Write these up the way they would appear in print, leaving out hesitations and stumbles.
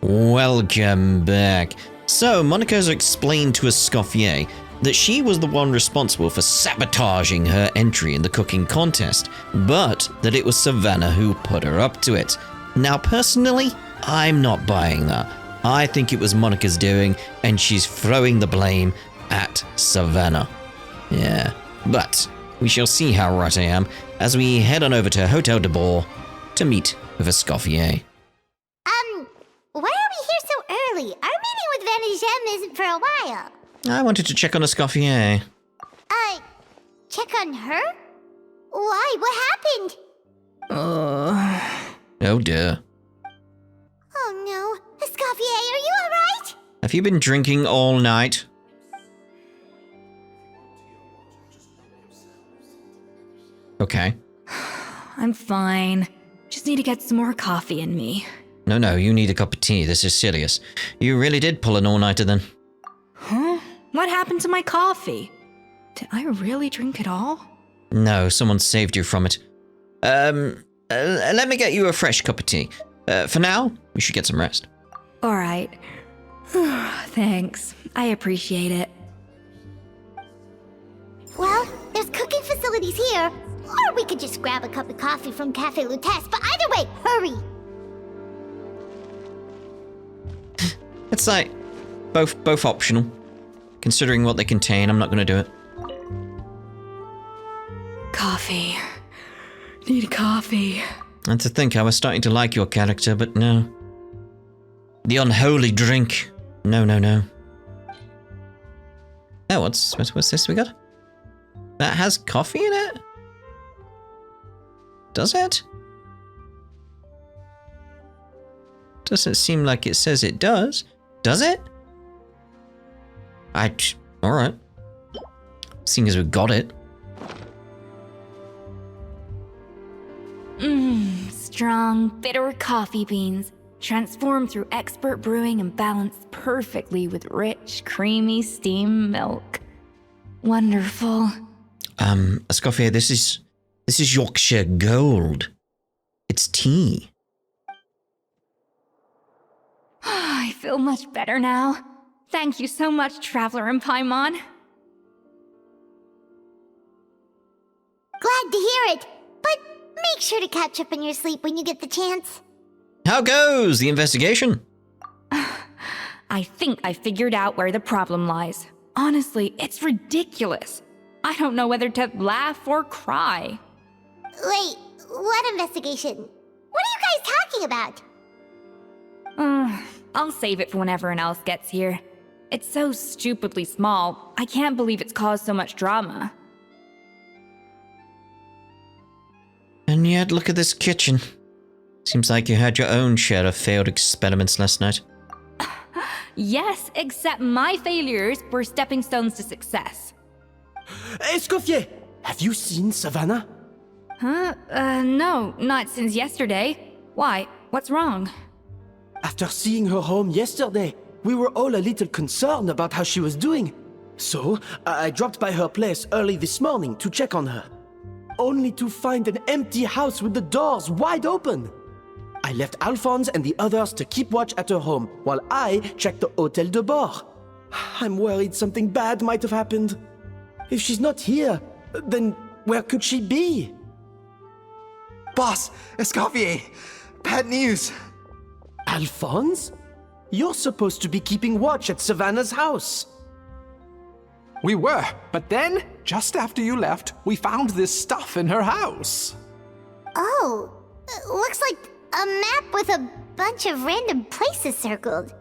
Welcome back. So, Monica's explained to Escoffier that she was the one responsible for sabotaging her entry in the cooking contest, but that it was Savannah who put her up to it. Now, personally, I'm not buying that. I think it was Monica's doing, and she's throwing the blame at Savannah. Yeah, but we shall see how right I am as we head on over to Hotel de Boer to meet with Escoffier. Why are we here so early? Our meeting with Van isn't for a while. I wanted to check on Escoffier. Check on her? Why? What happened? Oh dear. Oh no. Escoffier, are you alright? Have you been drinking all night? Okay. I'm fine. Just need to get some more coffee in me. No, you need a cup of tea. This is serious. You really did pull an all-nighter then. Huh? What happened to my coffee? Did I really drink it all? No, someone saved you from it. Let me get you a fresh cup of tea. For now, you should get some rest. Alright. Thanks. I appreciate it. Well, there's cooking facilities here. Or we could just grab a cup of coffee from Cafe Lutece, but either way, hurry! It's like, both optional. Considering what they contain, I'm not going to do it. Coffee. Need coffee. And to think I was starting to like your character, but no. The unholy drink. No. Oh, what's this we got? That has coffee in it? Does it? Doesn't seem like it says it does. Does it? Alright. Seeing as we got it. Strong, bitter coffee beans, transformed through expert brewing and balanced perfectly with rich, creamy steam milk. Wonderful. Escoffier, this is Yorkshire Gold. It's tea. I feel much better now. Thank you so much, Traveler and Paimon. Glad to hear it, but make sure to catch up on your sleep when you get the chance. How goes the investigation? I think I figured out where the problem lies. Honestly, it's ridiculous. I don't know whether to laugh or cry. Wait, what investigation? What are you guys talking about? I'll save it for when everyone else gets here. It's so stupidly small, I can't believe it's caused so much drama. And yet, look at this kitchen. Seems like you had your own share of failed experiments last night. Yes, except my failures were stepping stones to success. Escoffier, have you seen Savannah? Huh? No, not since yesterday. Why? What's wrong? After seeing her home yesterday, we were all a little concerned about how she was doing. So, I dropped by her place early this morning to check on her. Only to find an empty house with the doors wide open. I left Alphonse and the others to keep watch at her home, while I checked the Hotel de Boer. I'm worried something bad might have happened. If she's not here, then where could she be? Boss, Escoffier, bad news. Alphonse? You're supposed to be keeping watch at Savannah's house. We were, but then, just after you left, we found this stuff in her house. Oh, looks like a map with a bunch of random places circled.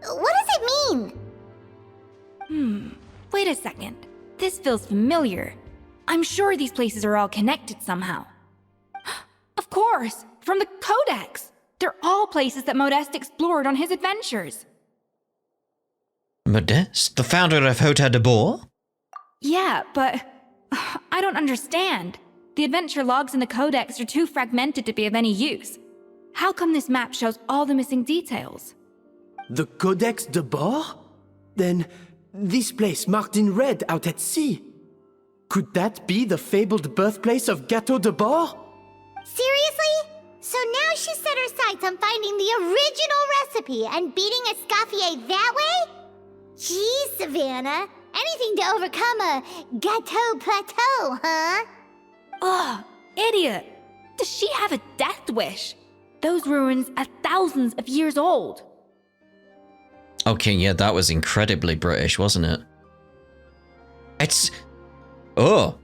What does it mean? Wait a second. This feels familiar. I'm sure these places are all connected somehow. Of course! From the Codex! They're all places that Modeste explored on his adventures. Modeste, the founder of Hotel de Boer? Yeah, but I don't understand. The adventure logs in the Codex are too fragmented to be of any use. How come this map shows all the missing details? The Codex de Boer? Then, this place marked in red out at sea. Could that be the fabled birthplace of Gateau de Boer? Seriously? So now she set her sights on finding the original recipe and beating Escoffier that way? Geez, Savannah. Anything to overcome a gâteau plateau, huh? Ugh, idiot! Does she have a death wish? Those ruins are thousands of years old. Okay, yeah, that was incredibly British, wasn't it? It's... Oh.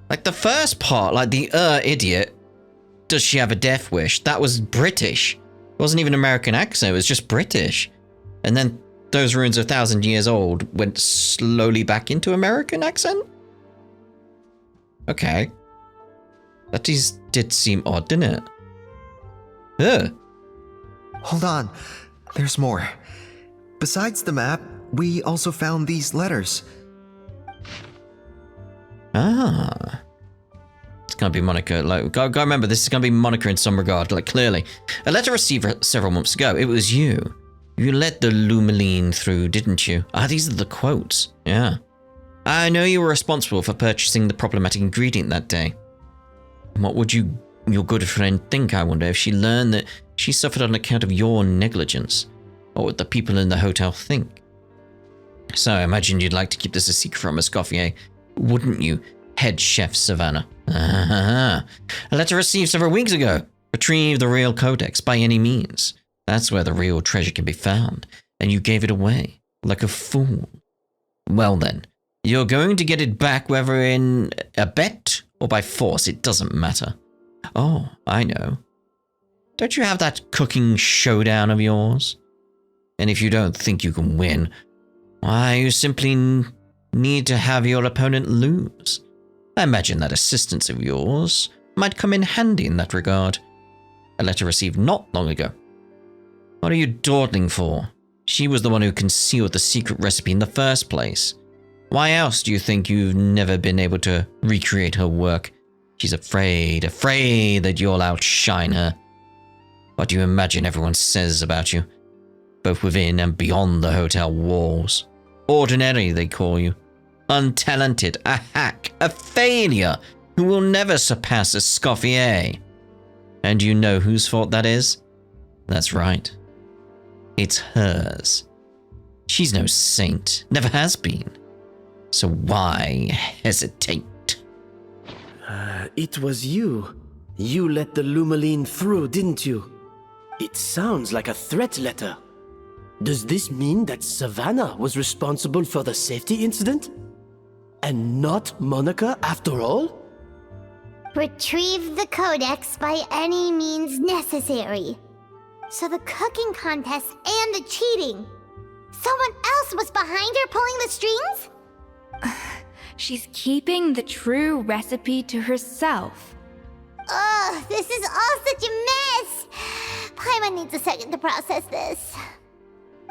Like the first part, like the idiot, does she have a death wish? That was British. It wasn't even American accent, it was just British. And then those ruins are 1,000 years old went slowly back into American accent? Okay. That did seem odd, didn't it? Ugh. Hold on. There's more. Besides the map, we also found these letters. Ah. It's gonna be Monica. Like, gotta remember, this is gonna be Monica in some regard, like, clearly. A letter received several months ago. It was you. You let the Lumine through, didn't you? Ah, these are the quotes. Yeah. I know you were responsible for purchasing the problematic ingredient that day. What would your good friend think, I wonder, if she learned that she suffered on account of your negligence? What would the people in the hotel think? So I imagine you'd like to keep this a secret from Escoffier, wouldn't you, head chef Savannah? A letter received several weeks ago. Retrieve the real codex by any means. That's where the real treasure can be found. And you gave it away, like a fool. Well then, you're going to get it back whether in a bet or by force, it doesn't matter. Oh, I know. Don't you have that cooking showdown of yours? And if you don't think you can win, why, you simply need to have your opponent lose. I imagine that assistance of yours might come in handy in that regard. A letter received not long ago. What are you dawdling for? She was the one who concealed the secret recipe in the first place. Why else do you think you've never been able to recreate her work? She's afraid that you'll outshine her. What do you imagine everyone says about you? Both within and beyond the hotel walls. Ordinary, they call you. Untalented, a hack, a failure, who will never surpass Escoffier. And you know whose fault that is? That's right. It's hers. She's no saint, never has been. So why hesitate? It was you. You let the Lumine through, didn't you? It sounds like a threat letter. Does this mean that Savannah was responsible for the safety incident? And not Monica after all? Retrieve the codex by any means necessary. So the cooking contest and the cheating. Someone else was behind her pulling the strings? She's keeping the true recipe to herself. Ugh, this is all such a mess. Paimon needs a second to process this.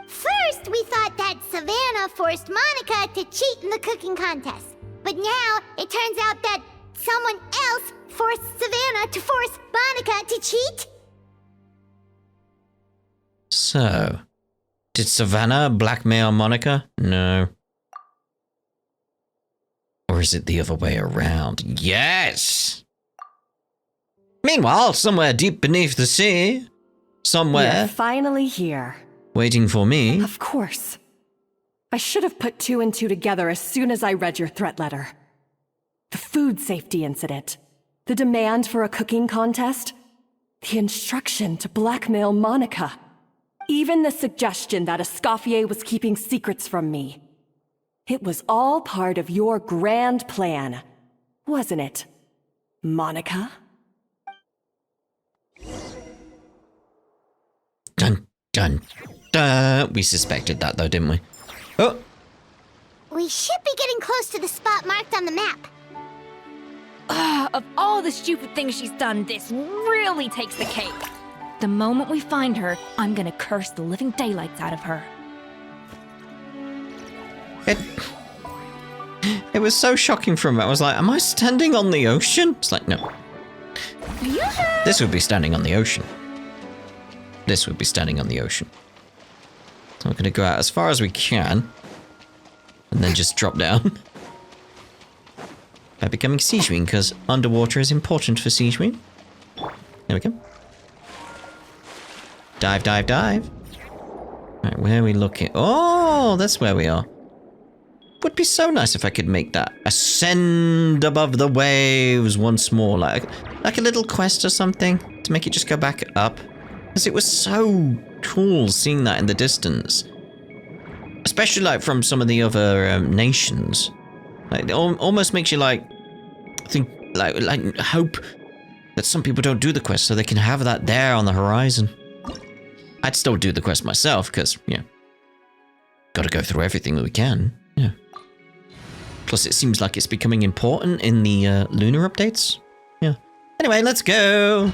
First, we thought that Savannah forced Monica to cheat in the cooking contest. But now, it turns out that someone else forced Savannah to force Monica to cheat? So, did Savannah blackmail Monica? No. Or is it the other way around? Yes! Meanwhile, somewhere deep beneath the sea, somewhere... You're finally here. Waiting for me. Of course. I should have put 2 and 2 together as soon as I read your threat letter. The food safety incident. The demand for a cooking contest. The instruction to blackmail Monica. Even the suggestion that Escoffier was keeping secrets from me. It was all part of your grand plan, wasn't it, Monica? Dun, dun, dun. We suspected that though, didn't we? Oh! We should be getting close to the spot marked on the map. Of all the stupid things she's done, this really takes the cake. The moment we find her, I'm gonna curse the living daylights out of her. It was so shocking for me. I was like, am I standing on the ocean? It's like, no. This would be standing on the ocean. This would be standing on the ocean. So we're going to go out as far as we can. And then just drop down. By becoming Siege Queen, because underwater is important for Siege Queen. There we go. Dive, dive, dive. Right, where are we looking? Oh, that's where we are. Would be so nice if I could make that ascend above the waves once more, like a little quest or something to make it just go back up. Because it was so cool seeing that in the distance, especially like from some of the other nations. Like it almost makes you like think, like hope that some people don't do the quest so they can have that there on the horizon. I'd still do the quest myself because, yeah, gotta go through everything that we can. Yeah. Plus, it seems like it's becoming important in the lunar updates. Yeah. Anyway, let's go.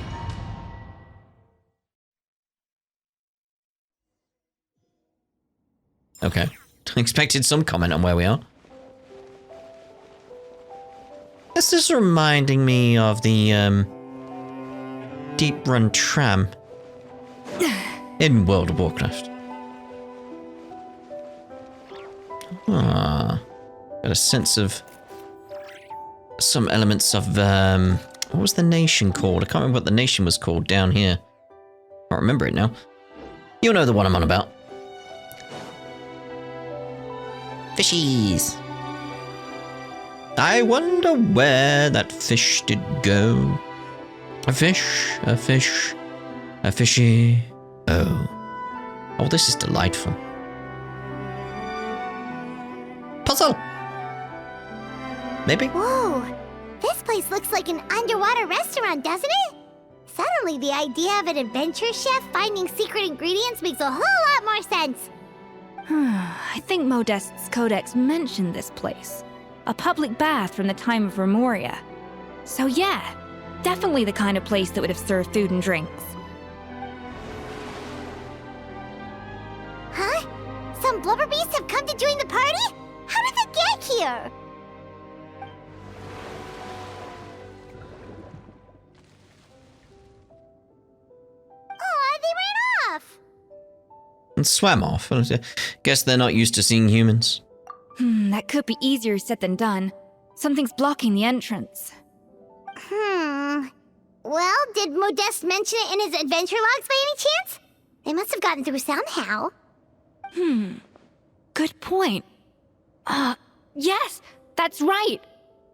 Okay. Expected some comment on where we are. This is reminding me of the Deep Run tram in World of Warcraft. Ah. Got a sense of some elements of, what was the nation called? I can't remember what the nation was called down here. Can't remember it now. You know the one I'm on about. Fishies. I wonder where that fish did go. A fish, a fish, a fishy. Oh. Oh, this is delightful. Puzzle! Maybe? Whoa! This place looks like an underwater restaurant, doesn't it? Suddenly, the idea of an adventure chef finding secret ingredients makes a whole lot more sense. I think Modest's codex mentioned this place. A public bath from the time of Remoria. So yeah, definitely the kind of place that would have served food and drinks. Huh? Some blubber beasts have come to join the party? How did they get here? Oh, they ran off! And swam off. Guess they're not used to seeing humans. That could be easier said than done. Something's blocking the entrance. Well, did Modeste mention it in his adventure logs by any chance? They must have gotten through somehow. Good point. Yes, that's right.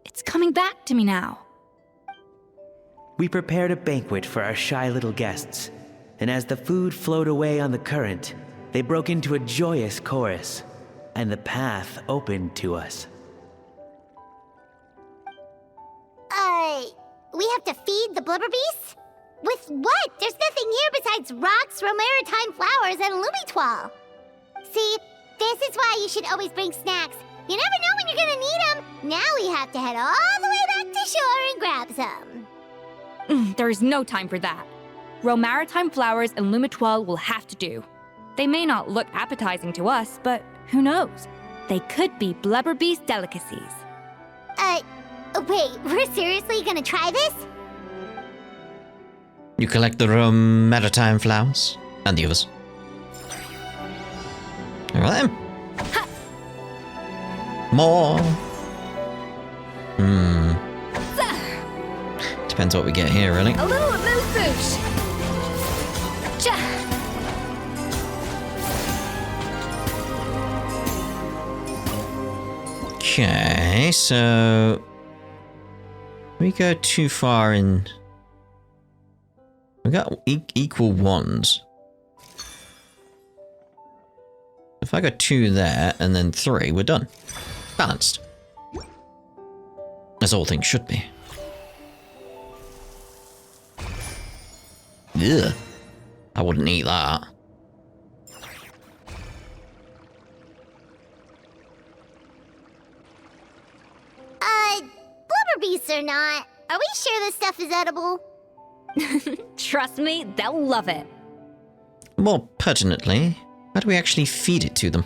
It's coming back to me now. We prepared a banquet for our shy little guests, and as the food flowed away on the current, they broke into a joyous chorus, and the path opened to us. We have to feed the blubber beasts? With what? There's nothing here besides rocks, romaritime flowers, and lumitoile. See, this is why you should always bring snacks. You never know when you're gonna need them. Now we have to head all the way back to shore and grab some. There is no time for that. Romaritime flowers and lumitoile will have to do. They may not look appetizing to us, but who knows? They could be blubber beast delicacies. Wait, we're seriously gonna try this? You collect the maritime flowers and the others. All right then. Ha! More. Depends what we get here, really. A little of those boosh. Okay, so we go too far in. We got equal ones. If I go 2 there and then 3, we're done. Balanced. As all things should be. Ugh. I wouldn't eat that. Blubber beasts or not, are we sure this stuff is edible? Trust me, they'll love it. More pertinently, how do we actually feed it to them?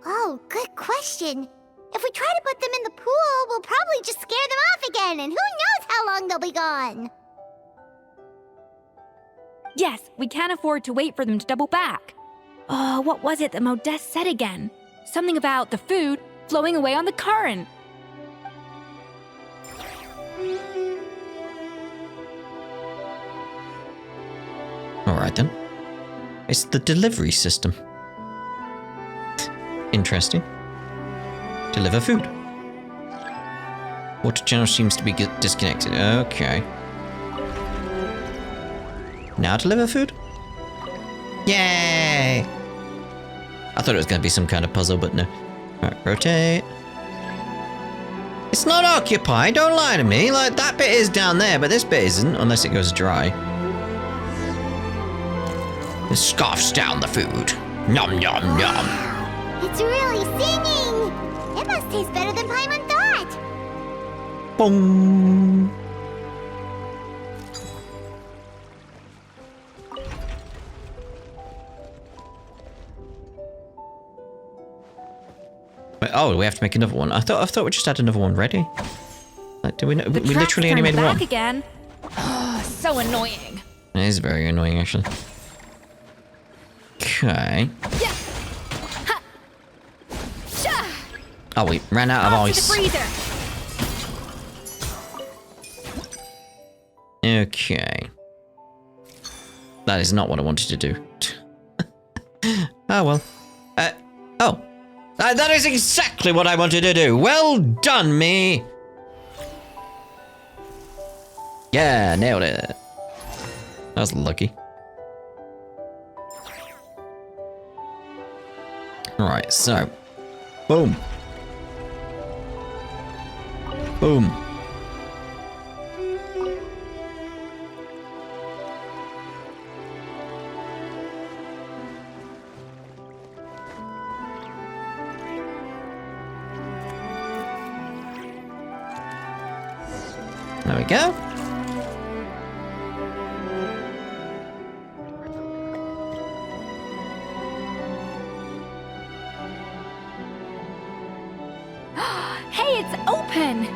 Oh, good question. If we try to put them in the pool, we'll probably just scare them off again, and who knows how long they'll be gone. Yes, we can't afford to wait for them to double back. Oh, what was it that Modeste said again? Something about the food flowing away on the current. right then. It's the delivery system. Interesting. Deliver food. Water channel seems to be disconnected. Okay. Now deliver food? Yay! I thought it was going to be some kind of puzzle, but no. Alright, rotate. It's not occupied, don't lie to me. Like, that bit is down there, but this bit isn't, unless it goes dry. It scarfs down the food. Nom nom nom. It's really singing! It must taste better than Paimon thought! Boom. Wait, oh, we have to make another one. I thought we just had another one ready. Like, do we know? We literally only made back one. Again. Oh, so annoying. It is very annoying, actually. Okay. Yeah. Ha. Sha. Oh, we ran out of Off ice. to the freezer. Okay. That is not what I wanted to do. Oh, well. Oh. That is exactly what I wanted to do. Well done, me. Yeah, nailed it. That was lucky. Alright, so. Boom. Boom. There we go. Hey, it's open.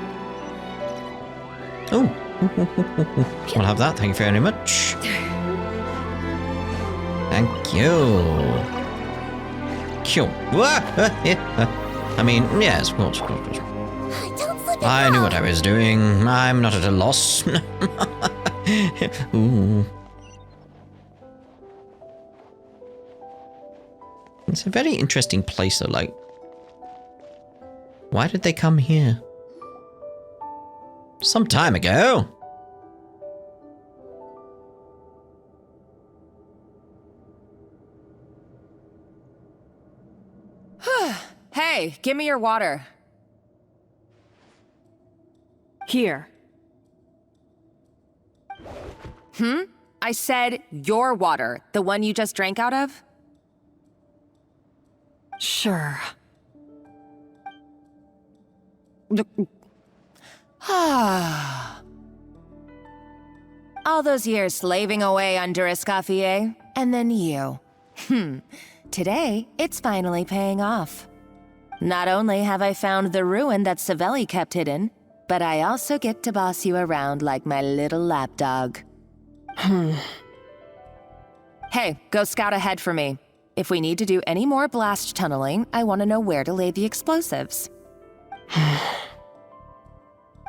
Oh. We'll have that. Thank you very much. Thank you. Cool. I mean, yes, of course, of course. Don't slip it I knew off. what I was doing. I'm not at a loss. Ooh. It's a very interesting place, though. Like, why did they come here? Some time ago. Hey, give me your water. Here. I said your water, the one you just drank out of? Sure. All those years slaving away under Escoffier, and then you. Today, it's finally paying off. Not only have I found the ruin that Savelli kept hidden, but I also get to boss you around like my little lapdog. Hey, go scout ahead for me. If we need to do any more blast tunneling, I want to know where to lay the explosives.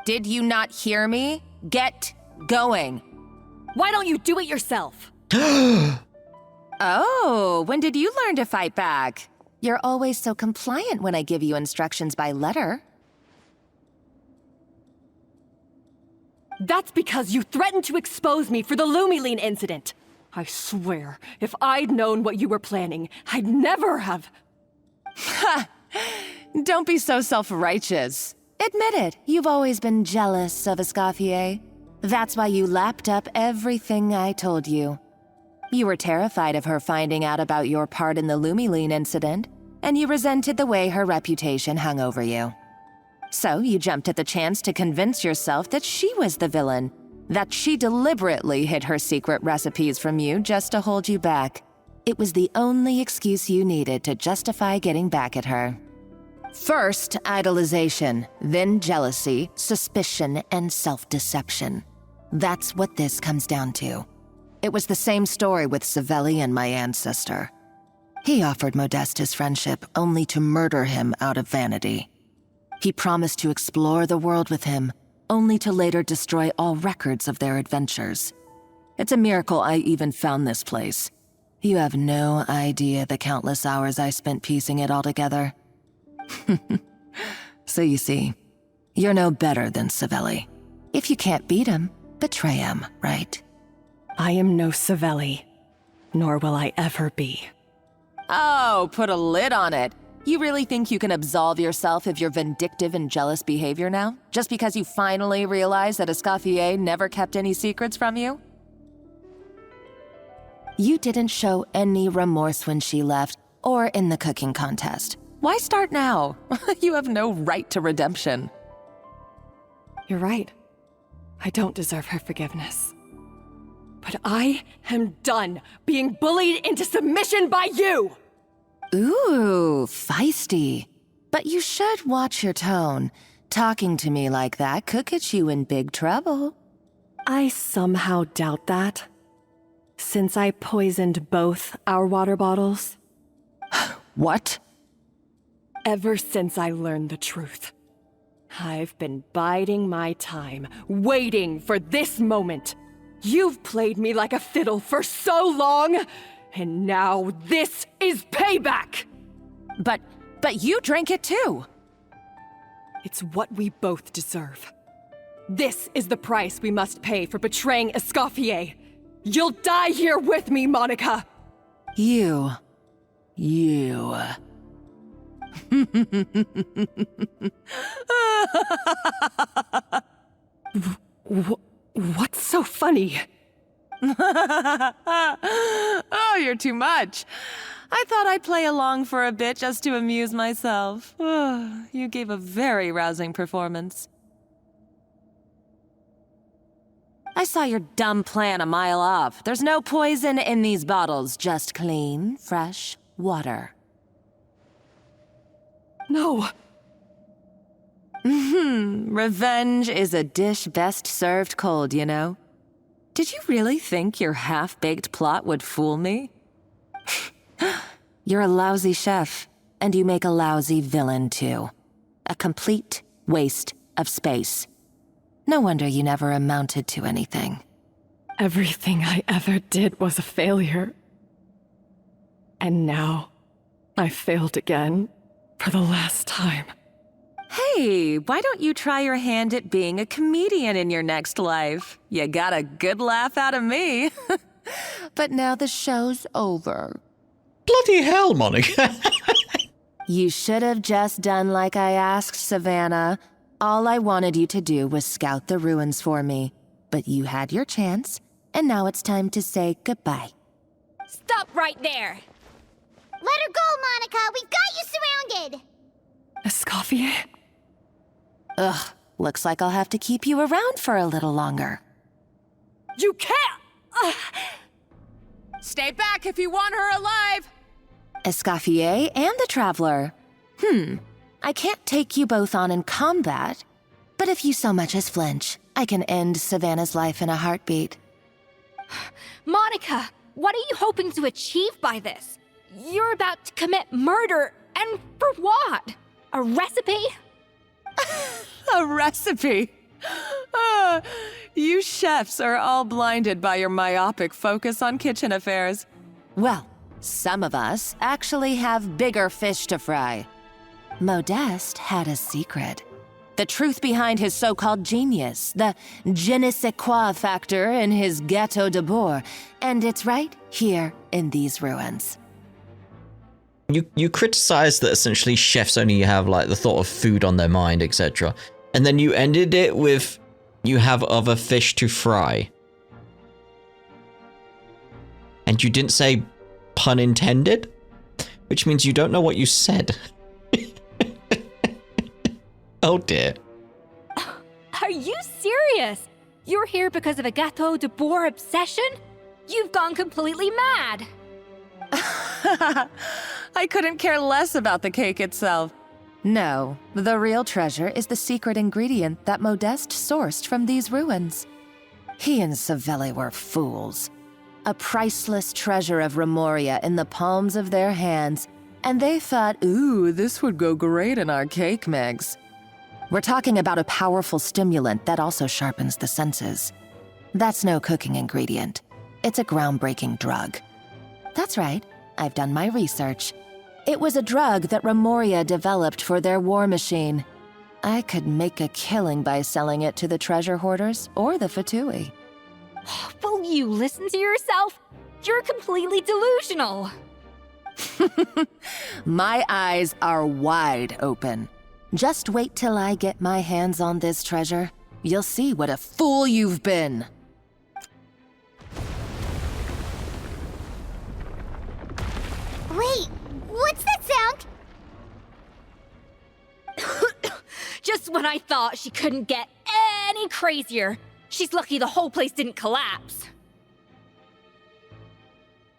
Did you not hear me? Get going. Why don't you do it yourself? Oh, when did you learn to fight back? You're always so compliant when I give you instructions by letter. That's because you threatened to expose me for the Lumine incident. I swear, if I'd known what you were planning, I'd never have... Don't be so self-righteous. Admit it, you've always been jealous of Escoffier. That's why you lapped up everything I told you. You were terrified of her finding out about your part in the Lumine incident, and you resented the way her reputation hung over you. So you jumped at the chance to convince yourself that she was the villain, that she deliberately hid her secret recipes from you just to hold you back. It was the only excuse you needed to justify getting back at her. First, idolization, then jealousy, suspicion, and self-deception. That's what this comes down to. It was the same story with Savelli and my ancestor. He offered Modeste his friendship only to murder him out of vanity. He promised to explore the world with him, only to later destroy all records of their adventures. It's a miracle I even found this place. You have no idea the countless hours I spent piecing it all together. So you see, you're no better than Savelli. If you can't beat him, betray him, right? I am no Savelli, nor will I ever be. Oh, put a lid on it. You really think you can absolve yourself of your vindictive and jealous behavior now? Just because you finally realized that Escoffier never kept any secrets from you? You didn't show any remorse when she left, or in the cooking contest. Why start now? You have no right to redemption. You're right. I don't deserve her forgiveness. But I am done being bullied into submission by you! Ooh, feisty. But you should watch your tone. Talking to me like that could get you in big trouble. I somehow doubt that. Since I poisoned both our water bottles. What? Ever since I learned the truth, I've been biding my time, waiting for this moment. You've played me like a fiddle for so long, and now this is payback! But you drank it too! It's what we both deserve. This is the price we must pay for betraying Escoffier. You'll die here with me, Monica! You. What's so funny? Oh, you're too much. I thought I'd play along for a bit just to amuse myself. You gave a very rousing performance. I saw your dumb plan a mile off. There's no poison in these bottles, just clean, fresh water. No. Revenge is a dish best served cold, you know? Did you really think your half-baked plot would fool me? You're a lousy chef, and you make a lousy villain, too. A complete waste of space. No wonder you never amounted to anything. Everything I ever did was a failure. And now, I failed again, for the last time. Hey, why don't you try your hand at being a comedian in your next life? You got a good laugh out of me. But now the show's over. Bloody hell, Monica. You should have just done like I asked, Savannah. All I wanted you to do was scout the ruins for me. But you had your chance, and now it's time to say goodbye. Stop right there! Let her go, Monica! We've got you surrounded! Escoffier? Ugh, looks like I'll have to keep you around for a little longer. You can't! Stay back if you want her alive! Escoffier and the Traveler. I can't take you both on in combat, but if you so much as flinch, I can end Savannah's life in a heartbeat. Monica, what are you hoping to achieve by this? You're about to commit murder, and for what? A recipe? A recipe? You chefs are all blinded by your myopic focus on kitchen affairs. Well, some of us actually have bigger fish to fry. Modeste had a secret. The truth behind his so-called genius, the je ne sais quoi factor in his gâteau de bourg, and it's right here in these ruins. You criticize that essentially chefs only have like the thought of food on their mind, etc. And then you ended it with you have other fish to fry. And you didn't say pun intended, which means you don't know what you said. Oh dear. Are you serious? You're here because of a gâteau de bourg obsession? You've gone completely mad. I couldn't care less about the cake itself. No, the real treasure is the secret ingredient that Modeste sourced from these ruins. He and Savelli were fools. A priceless treasure of Remoria in the palms of their hands, and they thought, ooh, this would go great in our cake mix. We're talking about a powerful stimulant that also sharpens the senses. That's no cooking ingredient. It's a groundbreaking drug. That's right, I've done my research. It was a drug that Remoria developed for their war machine. I could make a killing by selling it to the treasure hoarders or the Fatui. Will you listen to yourself? You're completely delusional. My eyes are wide open. Just wait till I get my hands on this treasure. You'll see what a fool you've been. Wait, what's that sound? Just when I thought she couldn't get any crazier. She's lucky the whole place didn't collapse.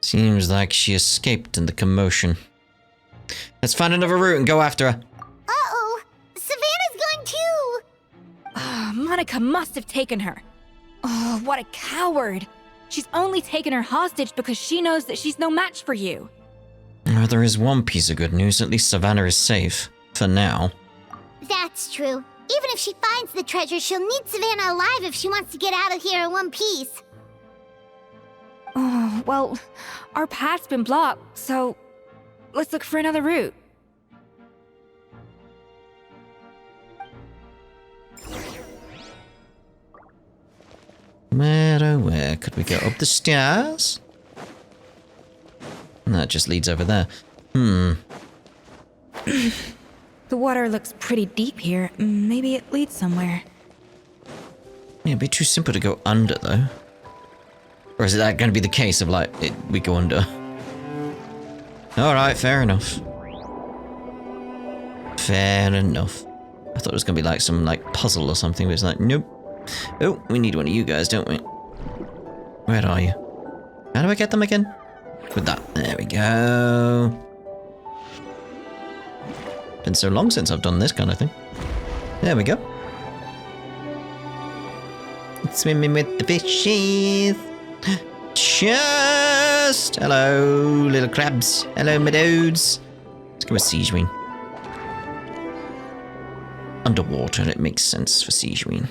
Seems like she escaped in the commotion. Let's find another route and go after her. Uh-oh, Savannah's gone too! Monica must have taken her. Oh, what a coward. She's only taken her hostage because she knows that she's no match for you. Well, there is one piece of good news. At least Savannah is safe. For now. That's true. Even if she finds the treasure, she'll need Savannah alive if she wants to get out of here in one piece. Oh, well, our path's been blocked, so let's look for another route. Where, oh where? Could we go up the stairs? That just leads over there. The water looks pretty deep here. Maybe it leads somewhere. Yeah, it'd be too simple to go under, though. Or is it that going to be the case of, like, we go under? Alright, fair enough. Fair enough. I thought it was going to be like some, like, puzzle or something, but it's like, nope. Oh, we need one of you guys, don't we? Where are you? How do I get them again? With that. There we go. Been so long since I've done this kind of thing. There we go. Swimming with the fishes. Just hello, little crabs. Hello, my dudes. Let's go with Snezhnaya. Underwater, it makes sense for Snezhnaya.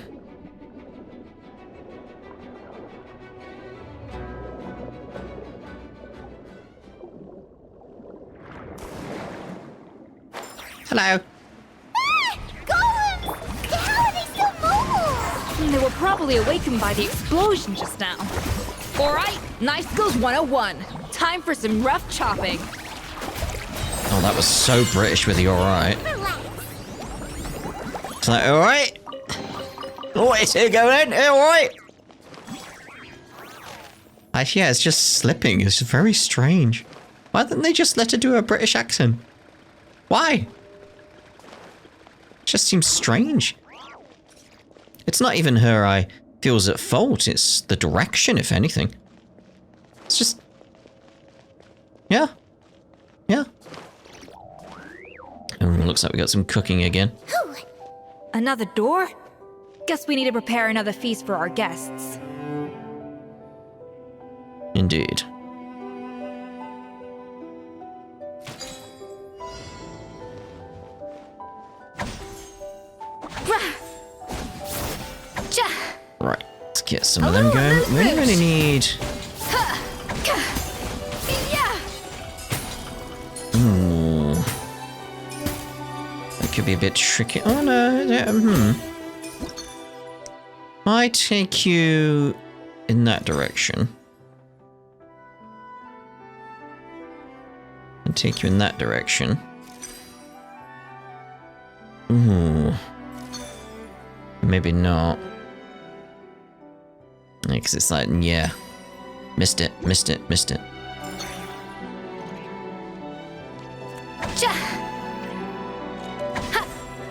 Hello. Golems! How are they still mobile? They were probably awakened by the explosion just now. Alright, Knife Skills 101. Time for some rough chopping. Oh, that was so British with the alright. It's like, alright? What is it going on? Alright? Actually, yeah, it's just slipping. It's very strange. Why didn't they just let her do a British accent? Why? Just seems strange. It's not even her I feels at fault, it's the direction, if anything. It's just... Yeah. Yeah. Oh, looks like we got some cooking again. Another door? Guess we need to prepare another feast for our guests. Indeed. Right, let's get some of them going. We don't really need... Ooh. That could be a bit tricky. Oh no, I take you in that direction. And take you in that direction. Ooh. Maybe not. Because it's like, yeah. Missed it, missed it, missed it.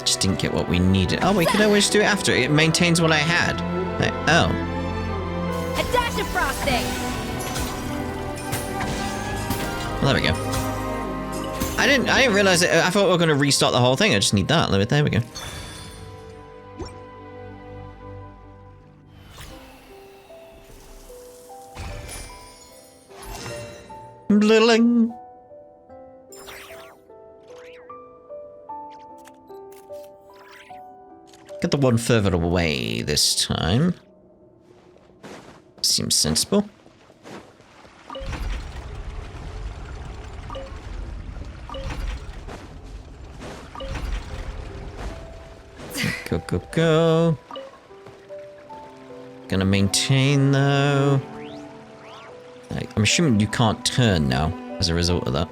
Just didn't get what we needed. Oh, we could always do it after. It maintains what I had. Like, oh. A dash of frosting! Well, there we go. I didn't realize it. I thought we were going to restart the whole thing. I just need that. There we go. Bling. Get the one further away this time. Seems sensible. Go, go, go. Gonna maintain, though. I'm assuming you can't turn now as a result of that.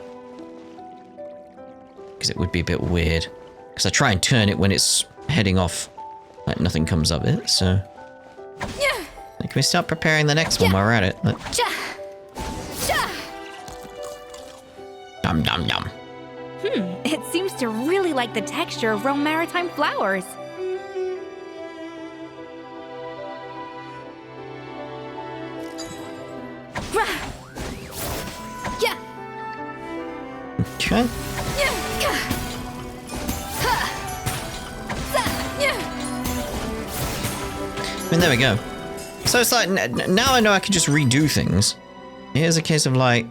Because it would be a bit weird. Because I try and turn it when it's heading off. Like nothing comes of it, so... Can we start preparing the next one while we're at it? Yum, yum, yum. It seems to really like the texture of Rome maritime flowers. Okay. I mean, there we go. So it's like, now I know I can just redo things. Here's a case of like...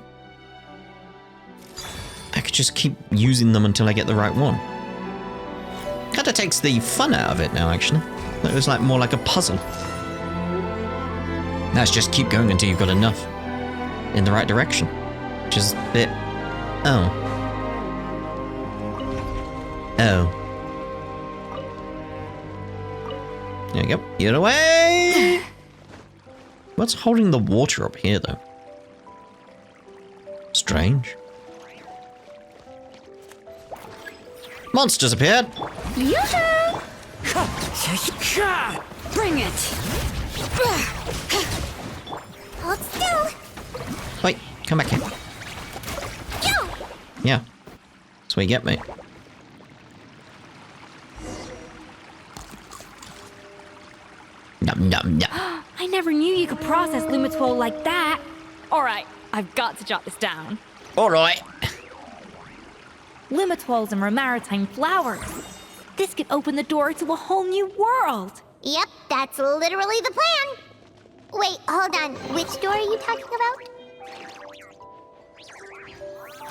I could just keep using them until I get the right one. Kinda takes the fun out of it now, actually. It was like more like a puzzle. Now it's just keep going until you've got enough. In the right direction. Which is a bit... Oh. Oh. There you go. Get away! What's holding the water up here, though? Strange. Monsters appeared! Yoo-hoo! Bring it! Hold still. Wait, come back here. Yeah. That's what you get, mate. Num num num. I never knew you could process Lumitwol like that. Alright, I've got to jot this down. Alright. Lumitwols and maritime flowers. This could open the door to a whole new world. Yep, that's literally the plan. Wait, hold on. Which door are you talking about?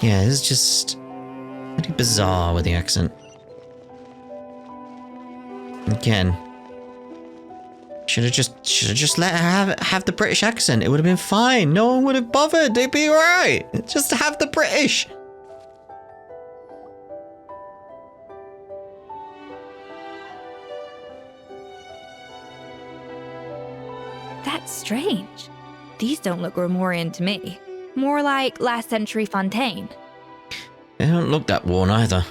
Yeah, it's just... pretty bizarre with the accent. Again. Should have just let her have the British accent. It would have been fine. No one would have bothered. They'd be alright. Just have the British. That's strange. These don't look Grimoirian to me. More like last century Fontaine. They don't look that worn either.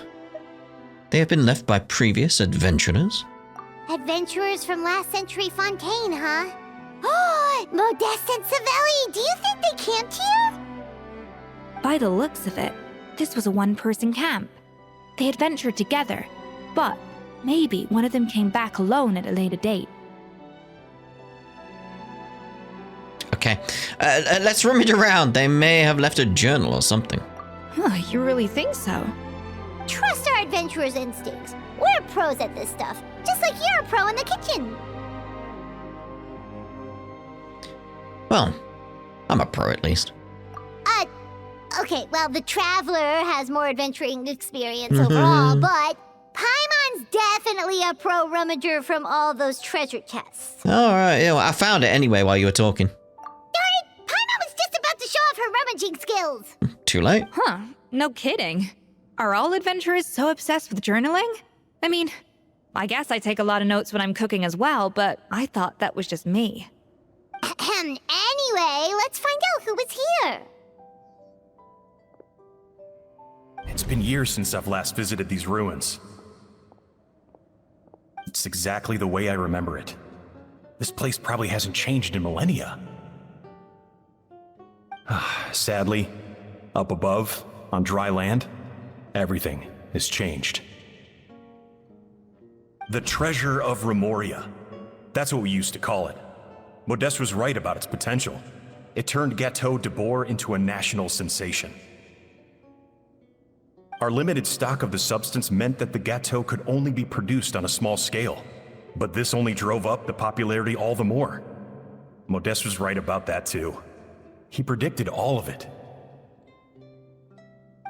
They have been left by previous adventurers. Adventurers from last century Fontaine, huh? Oh, Modeste and Savelli, do you think they camped here? By the looks of it, this was a one-person camp. They adventured together, but maybe one of them came back alone at a later date. Okay, let's rummage around. They may have left a journal or something. Huh, you really think so? Trust our adventurers' instincts. We're pros at this stuff, just like you're a pro in the kitchen. Well, I'm a pro at least. Okay, well, the Traveler has more adventuring experience overall, but Paimon's definitely a pro rummager from all those treasure chests. Alright, yeah, well, I found it anyway while you were talking. Darn it! Paimon was just about to show off her rummaging skills. Too late. Huh, no kidding. Are all adventurers so obsessed with journaling? I mean, I guess I take a lot of notes when I'm cooking as well, but I thought that was just me. Anyway, let's find out who was here. It's been years since I've last visited these ruins. It's exactly the way I remember it. This place probably hasn't changed in millennia. Sadly, up above, on dry land, everything has changed. The treasure of Remoria. That's what we used to call it. Modeste was right about its potential. It turned Gâteau de Bourg into a national sensation. Our limited stock of the substance meant that the gâteau could only be produced on a small scale. But this only drove up the popularity all the more. Modeste was right about that too. He predicted all of it.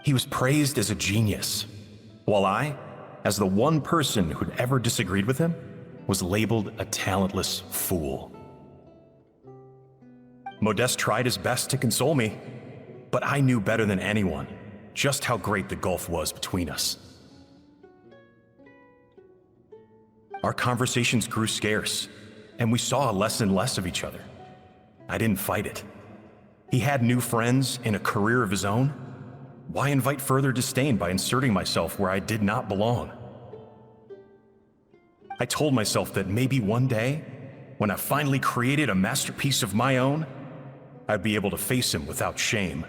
He was praised as a genius, while I, as the one person who'd ever disagreed with him, was labeled a talentless fool. Modeste tried his best to console me, but I knew better than anyone just how great the gulf was between us. Our conversations grew scarce, and we saw less and less of each other. I didn't fight it. He had new friends and a career of his own. Why invite further disdain by inserting myself where I did not belong? I told myself that maybe one day, when I finally created a masterpiece of my own, I'd be able to face him without shame.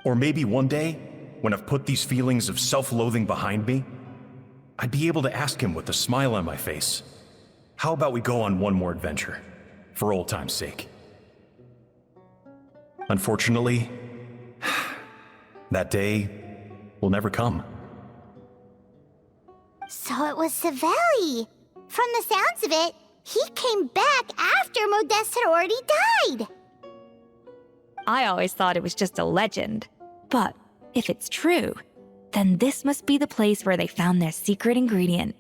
Or maybe one day, when I've put these feelings of self-loathing behind me, I'd be able to ask him with a smile on my face, how about we go on one more adventure, for old time's sake? Unfortunately, that day will never come. So it was Savelli. From the sounds of it, he came back after Modeste had already died. I always thought it was just a legend. But if it's true, then this must be the place where they found their secret ingredient,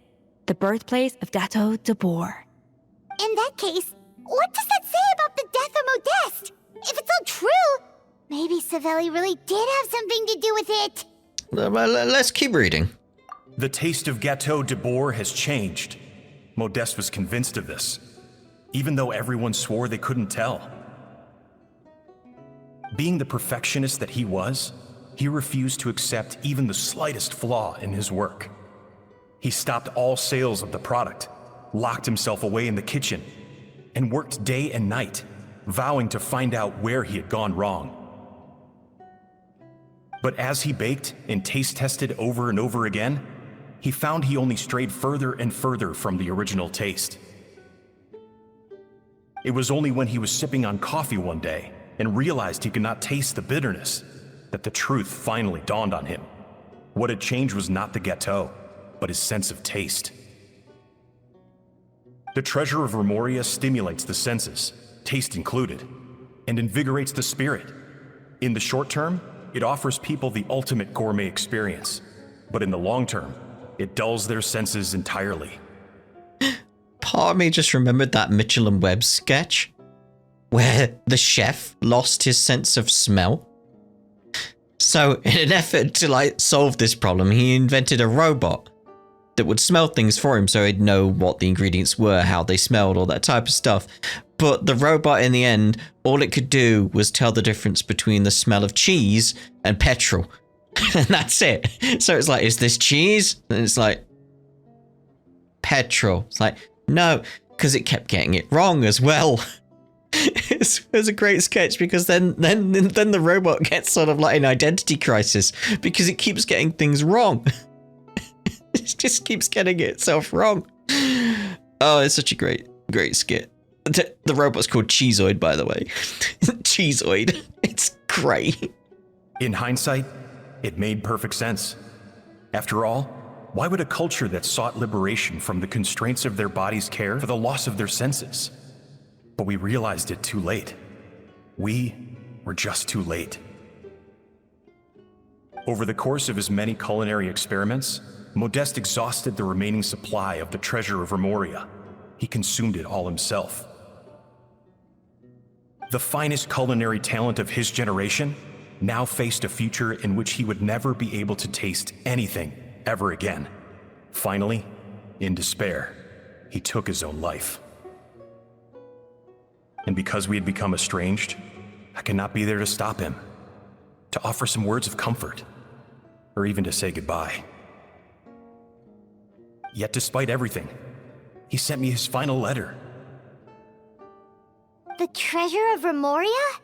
the birthplace of Gateau de Bourg. In that case, what does that say about the death of Modeste? If it's all true, maybe Savelli really did have something to do with it. Let's keep reading. The taste of Gateau de Bourg has changed. Modeste was convinced of this, even though everyone swore they couldn't tell. Being the perfectionist that he was, he refused to accept even the slightest flaw in his work. He stopped all sales of the product, locked himself away in the kitchen, and worked day and night, vowing to find out where he had gone wrong. But as he baked and taste tested over and over again, he found he only strayed further and further from the original taste. It was only when he was sipping on coffee one day and realized he could not taste the bitterness that the truth finally dawned on him. What had changed was not the gâteau, but his sense of taste. The treasure of Remoria stimulates the senses, taste included, and invigorates the spirit. In the short term, it offers people the ultimate gourmet experience, but in the long term, it dulls their senses entirely. Part of me just remembered that Mitchell and Webb sketch where the chef lost his sense of smell. So in an effort to solve this problem, he invented a robot that would smell things for him so he'd know what the ingredients were, how they smelled, all that type of stuff. But the robot in the end, all it could do was tell the difference between the smell of cheese and petrol. And that's it. So it's like, is this cheese? And it's like, petrol. It's like, no, because it kept getting it wrong as well. It was a great sketch because then the robot gets sort of like an identity crisis because it keeps getting things wrong. It just keeps getting itself wrong. Oh, it's such a great skit. The robot's called Cheezoid, by the way. Cheezoid. It's great. In hindsight, it made perfect sense. After all, why would a culture that sought liberation from the constraints of their bodies care for the loss of their senses? But we realized it too late. We were just too late. Over the course of his many culinary experiments, Modeste exhausted the remaining supply of the treasure of Remoria. He consumed it all himself. The finest culinary talent of his generation now faced a future in which he would never be able to taste anything ever again. Finally, in despair, he took his own life. And because we had become estranged, I could not be there to stop him, to offer some words of comfort, or even to say goodbye. Yet despite everything, he sent me his final letter. The treasure of Remoria?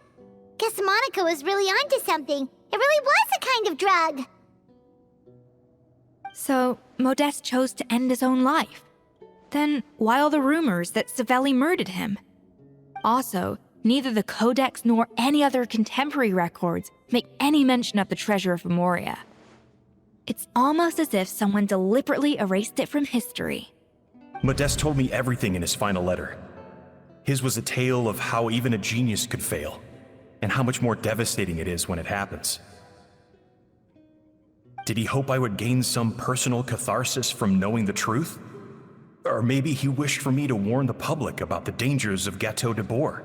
Guess Monica was really onto something. It really was a kind of drug. So, Modeste chose to end his own life. Then, why all the rumors that Savelli murdered him? Also, neither the Codex nor any other contemporary records make any mention of the treasure of Remoria. It's almost as if someone deliberately erased it from history. Modeste told me everything in his final letter. His was a tale of how even a genius could fail, and how much more devastating it is when it happens. Did he hope I would gain some personal catharsis from knowing the truth? Or maybe he wished for me to warn the public about the dangers of Gateau de Bourg,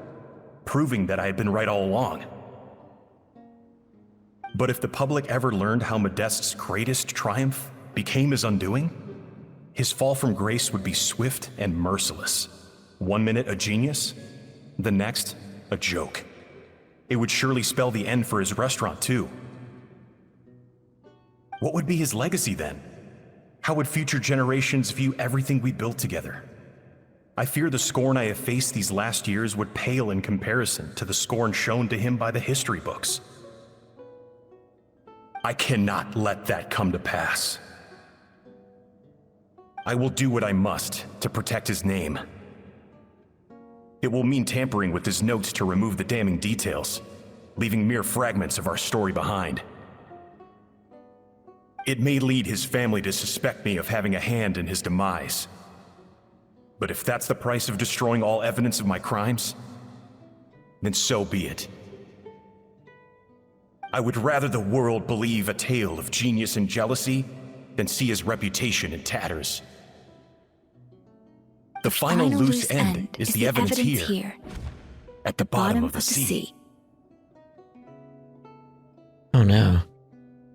proving that I had been right all along. But if the public ever learned how Modeste's greatest triumph became his undoing, his fall from grace would be swift and merciless. 1 minute a genius, the next a joke. It would surely spell the end for his restaurant, too. What would be his legacy then? How would future generations view everything we built together? I fear the scorn I have faced these last years would pale in comparison to the scorn shown to him by the history books. I cannot let that come to pass. I will do what I must to protect his name. It will mean tampering with his notes to remove the damning details, leaving mere fragments of our story behind. It may lead his family to suspect me of having a hand in his demise. But if that's the price of destroying all evidence of my crimes, then so be it. I would rather the world believe a tale of genius and jealousy than see his reputation in tatters. The final loose end is the evidence here, at the bottom of the sea. Oh no.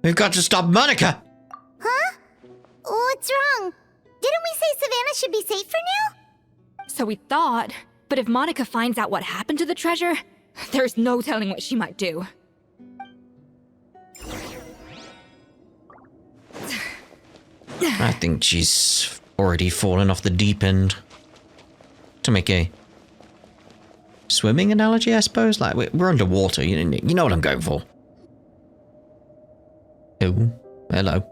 We've got to stop Monica! Huh? What's wrong? Didn't we say Savannah should be safe for now? So we thought, but if Monica finds out what happened to the treasure, there's no telling what she might do. I think she's already fallen off the deep end. To make a swimming analogy, I suppose? Like, we're underwater, you know what I'm going for. Oh, hello.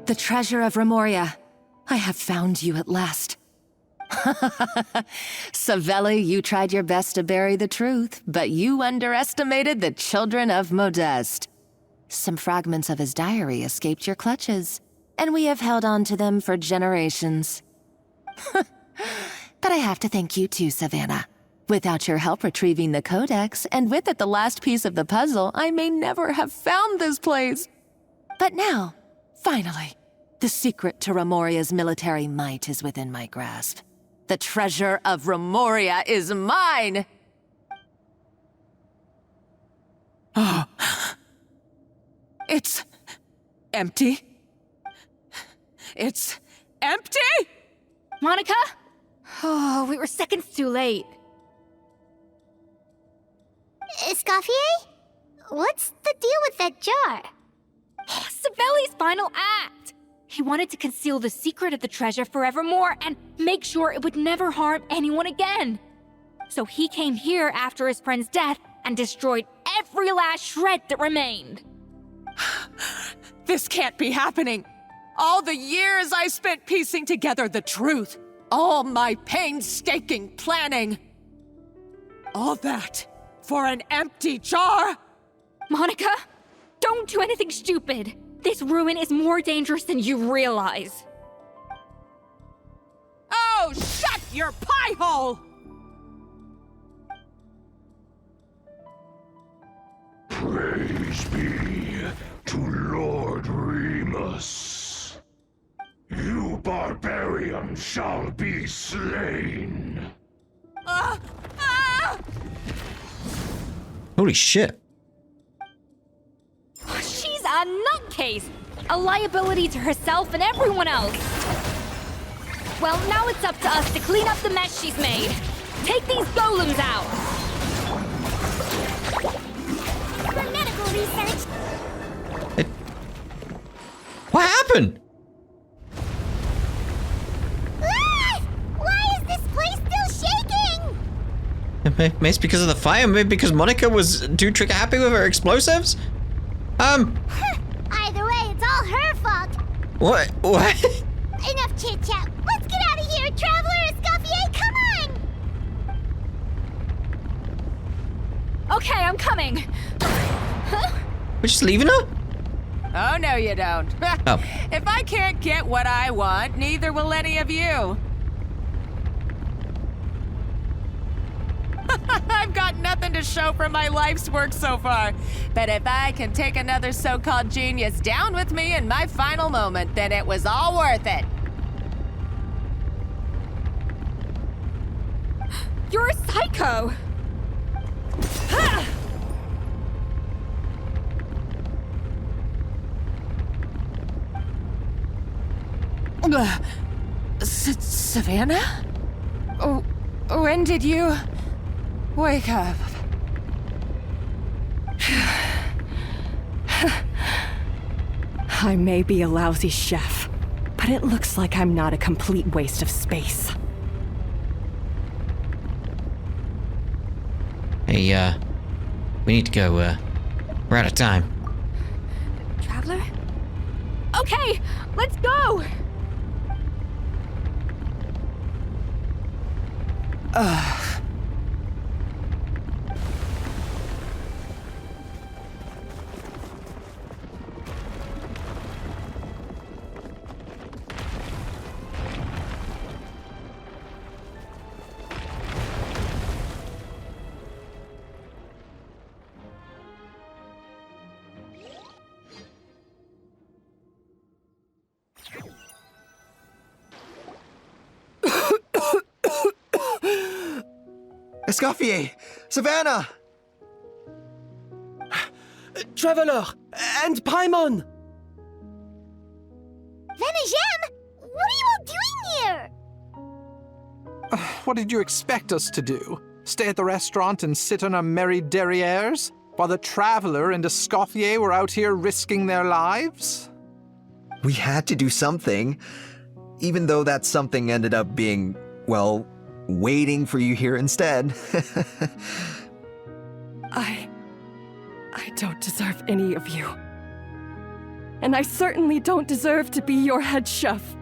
The treasure of Remoria. I have found you at last. Savelli, you tried your best to bury the truth, but you underestimated the children of Modeste. Some fragments of his diary escaped your clutches, and we have held on to them for generations. But I have to thank you too, Savannah. Without your help retrieving the codex, and with it the last piece of the puzzle, I may never have found this place. But now, finally, the secret to Remoria's military might is within my grasp. The treasure of Remoria is mine! It's empty. It's empty? Monica? Oh, we were seconds too late. Escoffier? What's the deal with that jar? Savelli's final act! He wanted to conceal the secret of the treasure forevermore and make sure it would never harm anyone again. So he came here after his friend's death and destroyed every last shred that remained. This can't be happening. All the years I spent piecing together the truth. All my painstaking planning. All that for an empty jar? Monica, don't do anything stupid. This ruin is more dangerous than you realize. Oh, shut your pie hole! Praise be to Lord Remus. You barbarian shall be slain. Holy shit. She's a nutcase! A liability to herself and everyone else! Well, now it's up to us to clean up the mess she's made. Take these golems out! For medical research. What happened? Ah! Why is this place still shaking? Maybe it's because of the fire, maybe because Monica was too trigger happy with her explosives? Either way, it's all her fault. What? Enough chit-chat. Let's get out of here, Traveler Escoffier, come on! Okay, I'm coming. We're just leaving her? Oh, no you don't. Oh. If I can't get what I want, neither will any of you. I've got nothing to show for my life's work so far. But if I can take another so-called genius down with me in my final moment, then it was all worth it. You're a psycho! Savannah? Oh, when did you wake up? I may be a lousy chef, but it looks like I'm not a complete waste of space. Hey, we need to go, we're out of time. Traveler? Okay, let's go! Escoffier! Savannah! Traveler! And Paimon! Venejem! What are you all doing here? What did you expect us to do? Stay at the restaurant and sit on our merry derrieres? While the Traveler and Escoffier were out here risking their lives? We had to do something. Even though that something ended up being, well, waiting for you here instead. I don't deserve any of you. And I certainly don't deserve to be your head chef.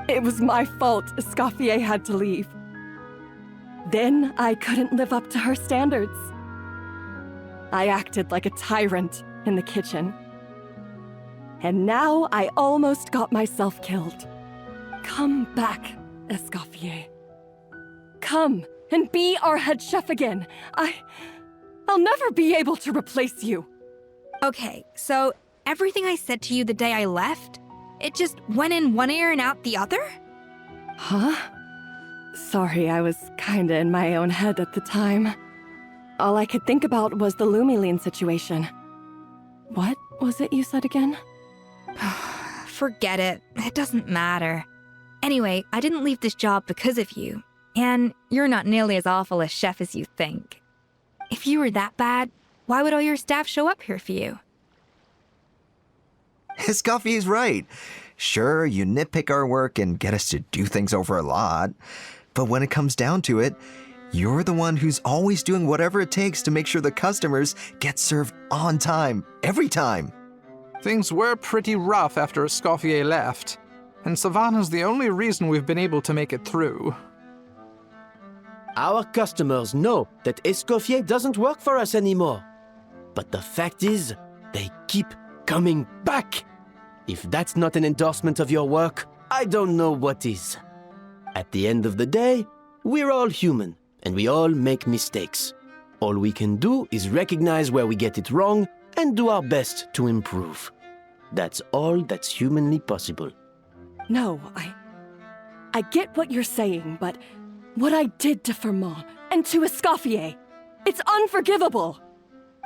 It was my fault Escoffier had to leave. Then I couldn't live up to her standards. I acted like a tyrant in the kitchen. And now I almost got myself killed. Come back, Escoffier. Come and be our head chef again. I'll never be able to replace you. Okay, so everything I said to you the day I left, it just went in one ear and out the other? Huh? Sorry, I was kinda in my own head at the time. All I could think about was the Lumine situation. What was it you said again? Forget it. It doesn't matter. Anyway, I didn't leave this job because of you. And you're not nearly as awful a chef as you think. If you were that bad, why would all your staff show up here for you? Escoffier's right. Sure, you nitpick our work and get us to do things over a lot. But when it comes down to it, you're the one who's always doing whatever it takes to make sure the customers get served on time, every time. Things were pretty rough after Escoffier left, and Savannah's the only reason we've been able to make it through. Our customers know that Escoffier doesn't work for us anymore. But the fact is, they keep coming back. If that's not an endorsement of your work, I don't know what is. At the end of the day, we're all human, and we all make mistakes. All we can do is recognize where we get it wrong and do our best to improve. That's all that's humanly possible. No, I get what you're saying, but what I did to Firmin and to Escoffier, it's unforgivable.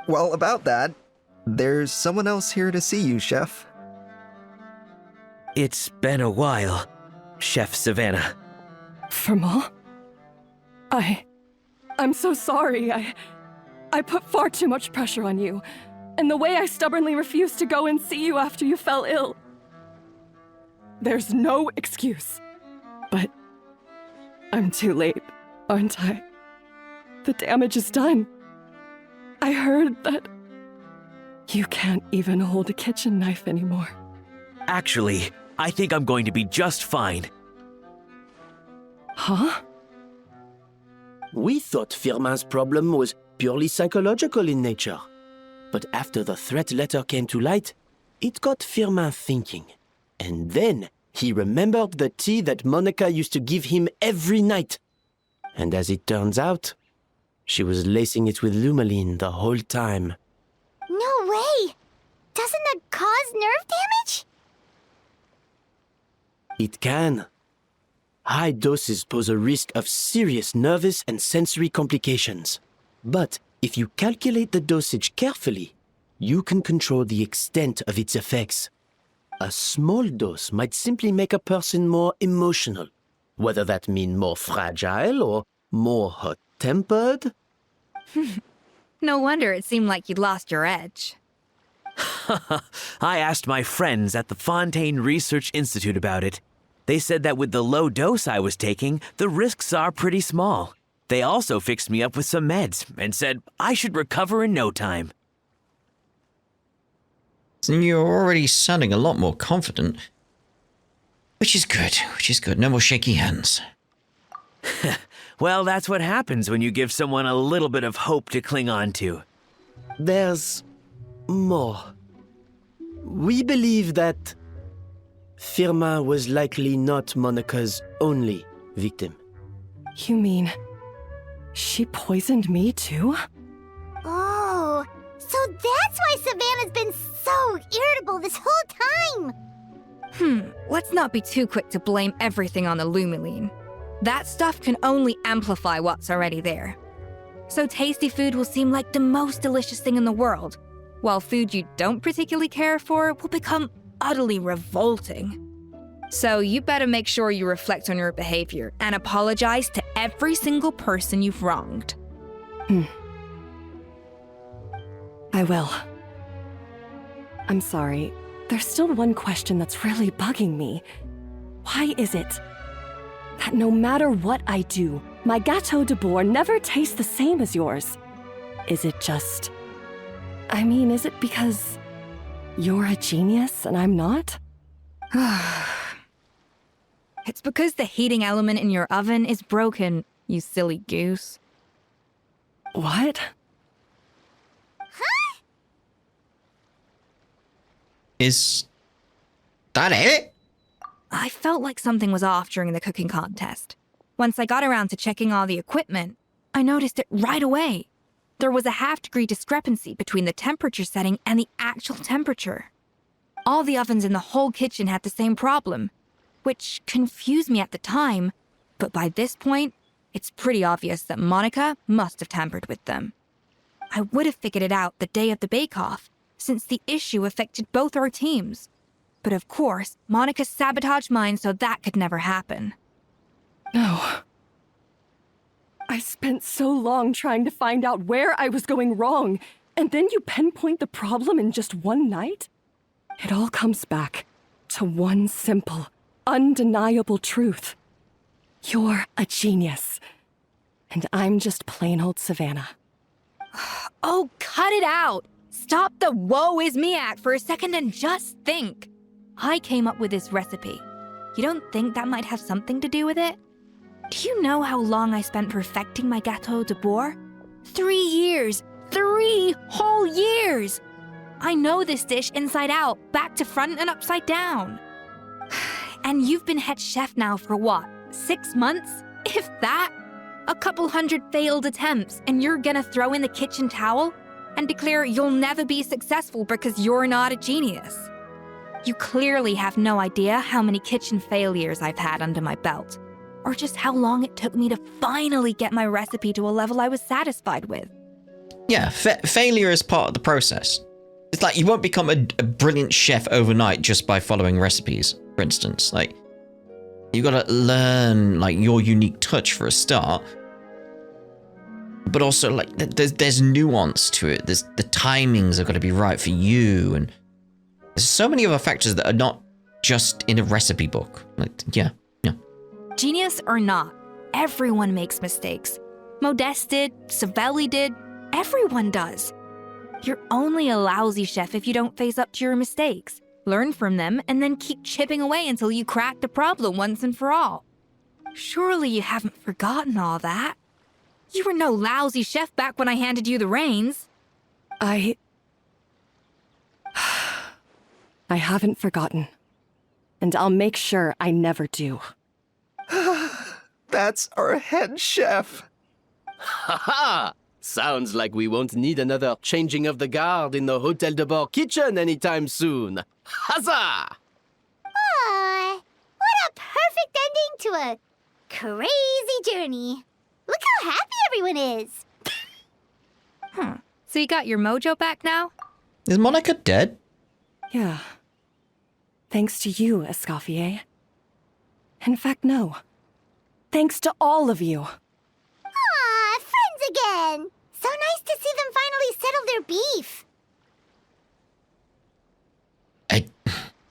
Well, about that, there's someone else here to see you, Chef. It's been a while, Chef Savannah. Firmin? I'm so sorry. I put far too much pressure on you, and the way I stubbornly refused to go and see you after you fell ill. There's no excuse. But I'm too late, aren't I? The damage is done. I heard that you can't even hold a kitchen knife anymore. Actually, I think I'm going to be just fine. Huh? We thought Firmin's problem was purely psychological in nature. But after the threat letter came to light, it got Firmin thinking. And then he remembered the tea that Monica used to give him every night. And as it turns out, she was lacing it with Lumine the whole time. No way! Doesn't that cause nerve damage? It can. High doses pose a risk of serious nervous and sensory complications. But if you calculate the dosage carefully, you can control the extent of its effects. A small dose might simply make a person more emotional. Whether that mean more fragile or more hot-tempered. No wonder it seemed like you'd lost your edge. I asked my friends at the Fontaine Research Institute about it. They said that with the low dose I was taking, the risks are pretty small. They also fixed me up with some meds and said I should recover in no time. So you're already sounding a lot more confident. Which is good. No more shaky hands. Well, that's what happens when you give someone a little bit of hope to cling on to. There's more. We believe that Firma was likely not Monika's only victim. You mean she poisoned me too? Oh, so that's why Savannah's been so irritable this whole time! Let's not be too quick to blame everything on the Lumine. That stuff can only amplify what's already there. So tasty food will seem like the most delicious thing in the world, while food you don't particularly care for will become utterly revolting. So you better make sure you reflect on your behavior and apologize to every single person you've wronged. I will. I'm sorry. There's still one question that's really bugging me. Why is it that no matter what I do, my Gâteau de Bourg never tastes the same as yours? Is it just... is it because you're a genius and I'm not? It's because the heating element in your oven is broken, you silly goose. What? Huh? Is that it? I felt like something was off during the cooking contest. Once I got around to checking all the equipment, I noticed it right away. There was a half-degree discrepancy between the temperature setting and the actual temperature. All the ovens in the whole kitchen had the same problem, which confused me at the time, but by this point, it's pretty obvious that Monika must have tampered with them. I would have figured it out the day of the bake-off, since the issue affected both our teams. But of course, Monika sabotaged mine so that could never happen. No. I spent so long trying to find out where I was going wrong, and then you pinpoint the problem in just one night? It all comes back to one simple, undeniable truth. You're a genius, and I'm just plain old Savannah. Oh, cut it out! Stop the woe is me act for a second and just think. I came up with this recipe. You don't think that might have something to do with it? Do you know how long I spent perfecting my Gâteau de Bourg? 3 years! 3 whole years! I know this dish inside out, back to front and upside down. And you've been head chef now for what, 6 months? If that? A couple hundred failed attempts, and you're gonna throw in the kitchen towel and declare you'll never be successful because you're not a genius. You clearly have no idea how many kitchen failures I've had under my belt, or just how long it took me to finally get my recipe to a level I was satisfied with. Yeah, failure is part of the process. It's like you won't become a brilliant chef overnight just by following recipes, for instance. Like, you gotta learn, like, your unique touch for a start. But also, like, there's nuance to it. The timings are gotta be right for you, and there's so many other factors that are not just in a recipe book. Like, yeah. Genius or not, everyone makes mistakes. Modeste did, Savelli did, everyone does. You're only a lousy chef if you don't face up to your mistakes, learn from them, and then keep chipping away until you crack the problem once and for all. Surely you haven't forgotten all that. You were no lousy chef back when I handed you the reins. I haven't forgotten. And I'll make sure I never do. That's our head chef. Ha! Sounds like we won't need another changing of the guard in the Hôtel de Bord kitchen anytime soon. Huzzah! Aw, what a perfect ending to a crazy journey. Look how happy everyone is. So you got your mojo back now? Is Monika dead? Yeah. Thanks to you, Escoffier. In fact, no. Thanks to all of you. Aw, friends again! So nice to see them finally settle their beef.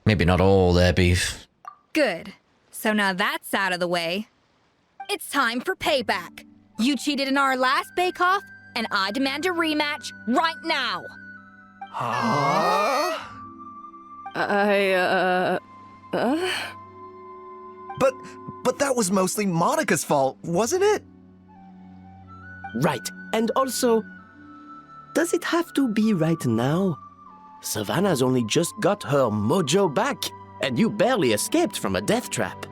Maybe not all their beef. Good. So now that's out of the way. It's time for payback. You cheated in our last bake-off, and I demand a rematch right now. Huh? But that was mostly Monica's fault, wasn't it? Right. And also, does it have to be right now? Savannah's only just got her mojo back, and you barely escaped from a death trap.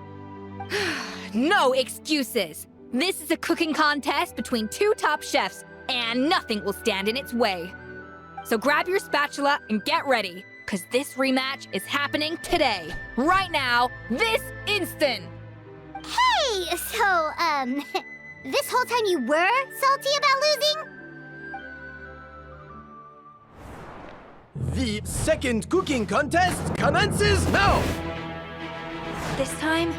No excuses. This is a cooking contest between two top chefs, and nothing will stand in its way. So grab your spatula and get ready, because this rematch is happening today, right now, this instant. Hey, so, this whole time you were salty about losing? The second cooking contest commences now! This time,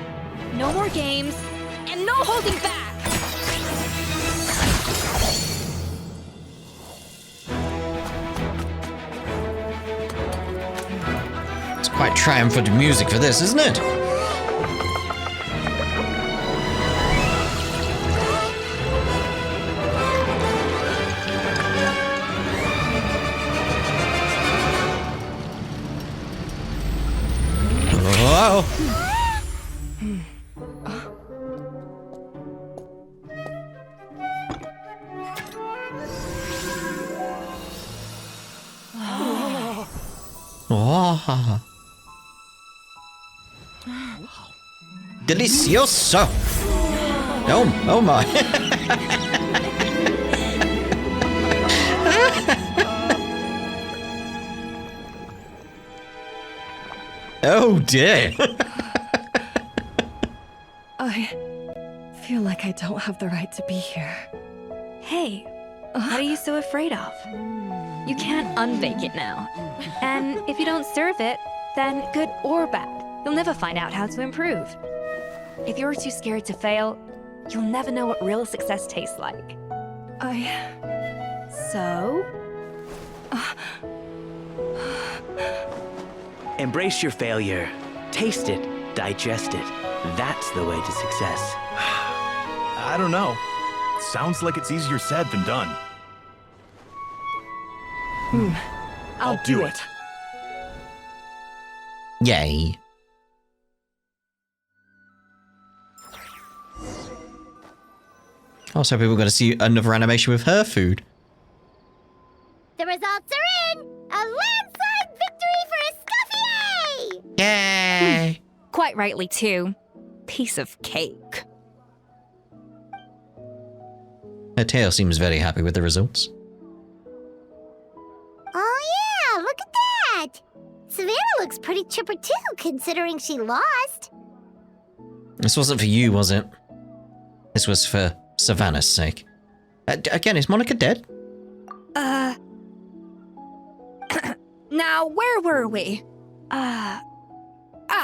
no more games, and no holding back! It's quite triumphant music for this, isn't it? Whoa! Oh. Delicioso! Oh my! Oh dear! I feel like I don't have the right to be here. Hey, what are you so afraid of? You can't unbake it now. And if you don't serve it, then good or bad, you'll never find out how to improve. If you're too scared to fail, you'll never know what real success tastes like. So? Embrace your failure. Taste it. Digest it. That's the way to success. I don't know. Sounds like it's easier said than done. I'll do it. Yay. Also, people are going to see another animation with her food. The results are in! A landslide victory for Escoffier! Yay! Quite rightly, too. Piece of cake. Her tail seems very happy with the results. Oh yeah, look at that! Savannah looks pretty chipper too, considering she lost. This wasn't for you, was it? This was for Savannah's sake. Again, is Monica dead? Now, where were we?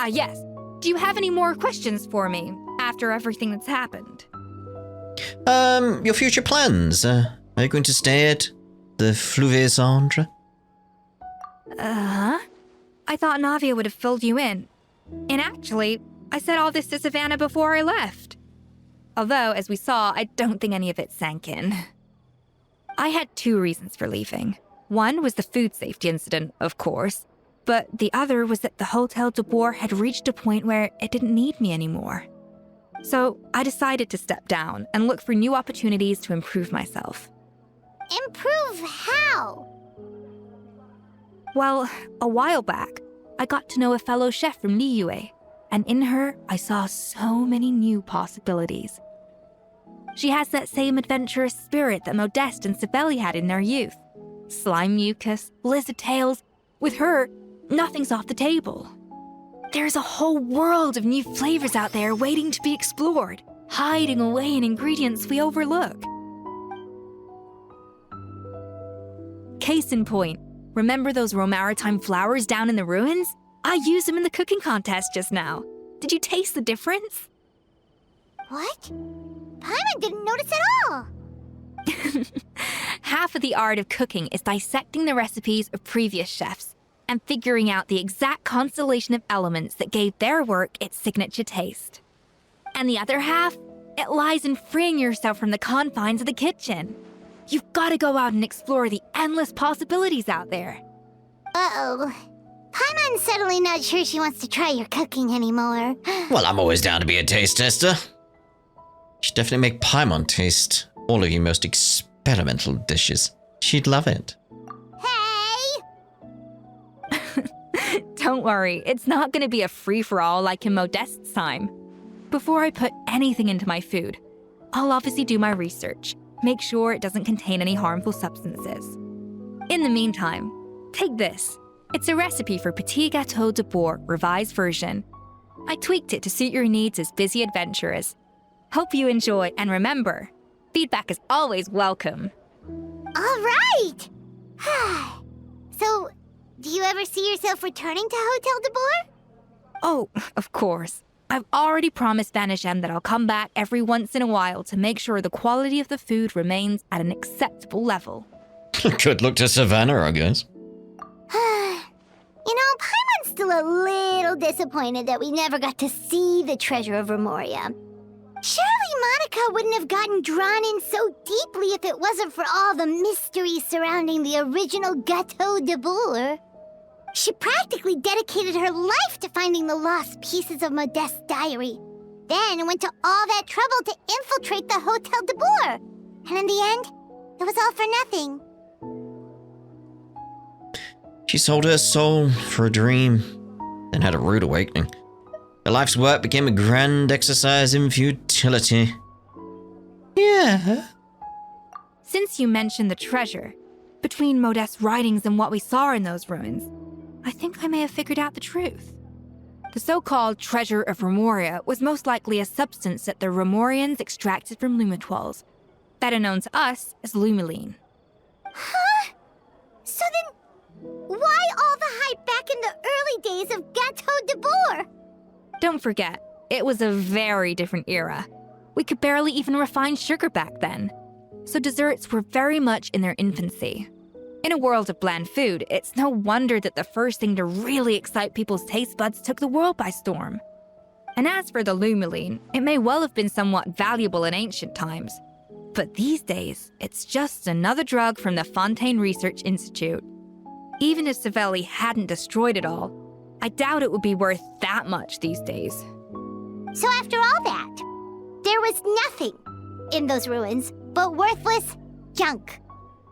Yes. Do you have any more questions for me after everything that's happened? Your future plans. Are you going to stay at the Fluvesandre? I thought Navia would have filled you in. And actually, I said all this to Savannah before I left. Although, as we saw, I don't think any of it sank in. I had two reasons for leaving. One was the food safety incident, of course, but the other was that the Hotel de Boer had reached a point where it didn't need me anymore. So I decided to step down and look for new opportunities to improve myself. Improve how? Well, a while back, I got to know a fellow chef from Liyue, and in her, I saw so many new possibilities. She has that same adventurous spirit that Modeste and Sibeli had in their youth. Slime mucus, lizard tails. With her, nothing's off the table. There's a whole world of new flavors out there waiting to be explored, hiding away in ingredients we overlook. Case in point, remember those Romaritime flowers down in the ruins? I used them in the cooking contest just now. Did you taste the difference? What? Paimon didn't notice at all. Half of the art of cooking is dissecting the recipes of previous chefs and figuring out the exact constellation of elements that gave their work its signature taste. And the other half, it lies in freeing yourself from the confines of the kitchen. You've got to go out and explore the endless possibilities out there. Uh-oh. Paimon's suddenly not sure she wants to try your cooking anymore. Well, I'm always down to be a taste tester. Should definitely make Paimon taste all of your most experimental dishes. She'd love it. Hey! Don't worry, it's not going to be a free-for-all like in Modeste's time. Before I put anything into my food, I'll obviously do my research, make sure it doesn't contain any harmful substances. In the meantime, take this. It's a recipe for Petit Gâteau de Bourg revised version. I tweaked it to suit your needs as busy adventurers. Hope you enjoy, and remember, feedback is always welcome. All right! So, do you ever see yourself returning to Hotel de Bourg? Oh, of course. I've already promised Vanisham that I'll come back every once in a while to make sure the quality of the food remains at an acceptable level. Good luck to Savannah, I guess. You know, Paimon's still a little disappointed that we never got to see the treasure of Remoria. Surely Monica wouldn't have gotten drawn in so deeply if it wasn't for all the mystery surrounding the original Gâteau de Bourg. She practically dedicated her life to finding the lost pieces of Modeste's diary. Then went to all that trouble to infiltrate the Hotel de Bourg. And in the end, it was all for nothing. She sold her soul for a dream, then had a rude awakening. Her life's work became a grand exercise in futility. Yeah. Since you mentioned the treasure, between Modeste's writings and what we saw in those ruins, I think I may have figured out the truth. The so-called treasure of Remoria was most likely a substance that the Remorians extracted from Lumitoiles, better known to us as Lumine. Huh? So then, why all the hype back in the early days of Gâteau de Bourg? Don't forget, it was a very different era. We could barely even refine sugar back then, so desserts were very much in their infancy. In a world of bland food, it's no wonder that the first thing to really excite people's taste buds took the world by storm. And as for the Lumine, it may well have been somewhat valuable in ancient times. But these days, it's just another drug from the Fontaine Research Institute. Even if Savelli hadn't destroyed it all, I doubt it would be worth that much these days. So after all that, there was nothing in those ruins but worthless junk.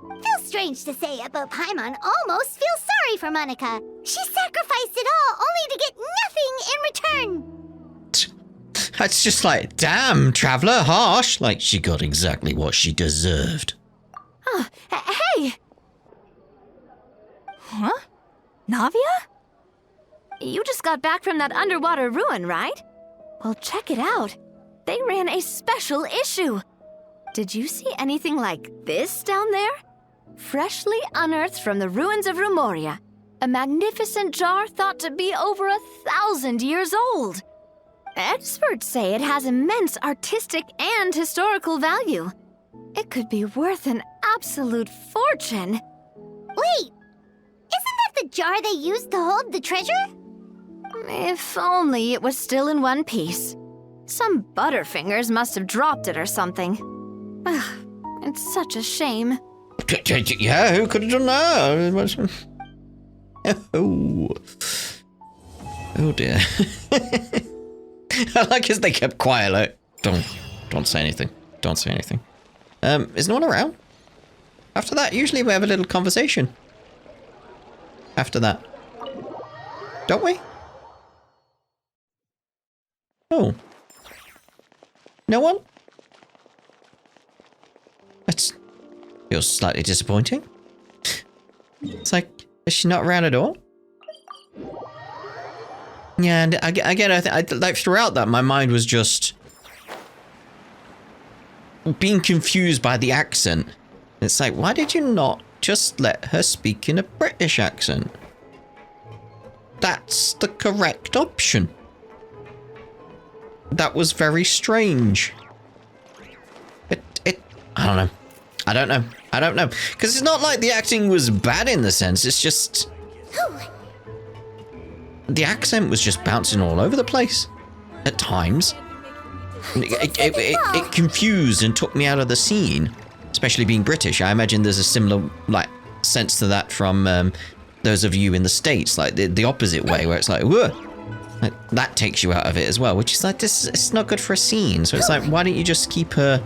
Feels strange to say it, but Paimon almost feels sorry for Monica. She sacrificed it all only to get nothing in return. That's just like, damn, Traveler, harsh. Like, she got exactly what she deserved. Oh, hey! Huh? Navia? You just got back from that underwater ruin, right? Well, check it out. They ran a special issue. Did you see anything like this down there? Freshly unearthed from the ruins of Remoria. A magnificent jar thought to be over 1,000 years old. Experts say it has immense artistic and historical value. It could be worth an absolute fortune. Wait, isn't that the jar they used to hold the treasure? If only it was still in one piece. Some butterfingers must have dropped it or something. Ugh, it's such a shame. Yeah, who could have done that? Oh dear. I like as they kept quiet, like, don't say anything. Don't say anything. Is no one around? After that, usually we have a little conversation. After that. Don't we? Oh. No one? That feels slightly disappointing. It's like, is she not around at all? Yeah, and again, I like throughout that, my mind was just being confused by the accent. It's like, why did you not just let her speak in a British accent? that's the correct option. That was very strange. I don't know. I don't know. Because it's not like the acting was bad in the sense, it's just... The accent was just bouncing all over the place. At times. It confused and took me out of the scene. Especially being British. I imagine there's a similar, like, sense to that from those of you in the States. Like, the opposite way, where it's like, whoa! Like, that takes you out of it as well. Which is like, it's not good for a scene. So it's like, why don't you just keep her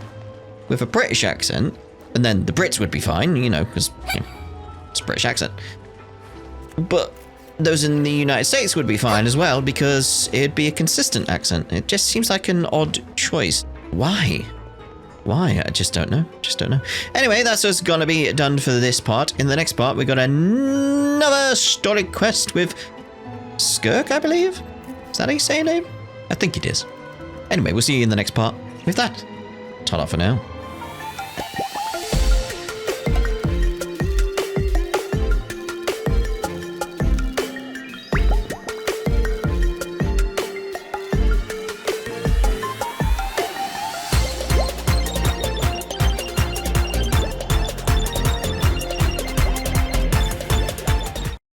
with a British accent? And then the Brits would be fine, you know, because it's a British accent. But those in the United States would be fine as well, because it'd be a consistent accent. It just seems like an odd choice. Why? Why? I just don't know. Anyway, that's what's gonna be done for this part. In the next part, we got another story quest with Skirk, I believe? Is that how you say your name? I think it is. Anyway, we'll see you in the next part with that. Ta-da for now.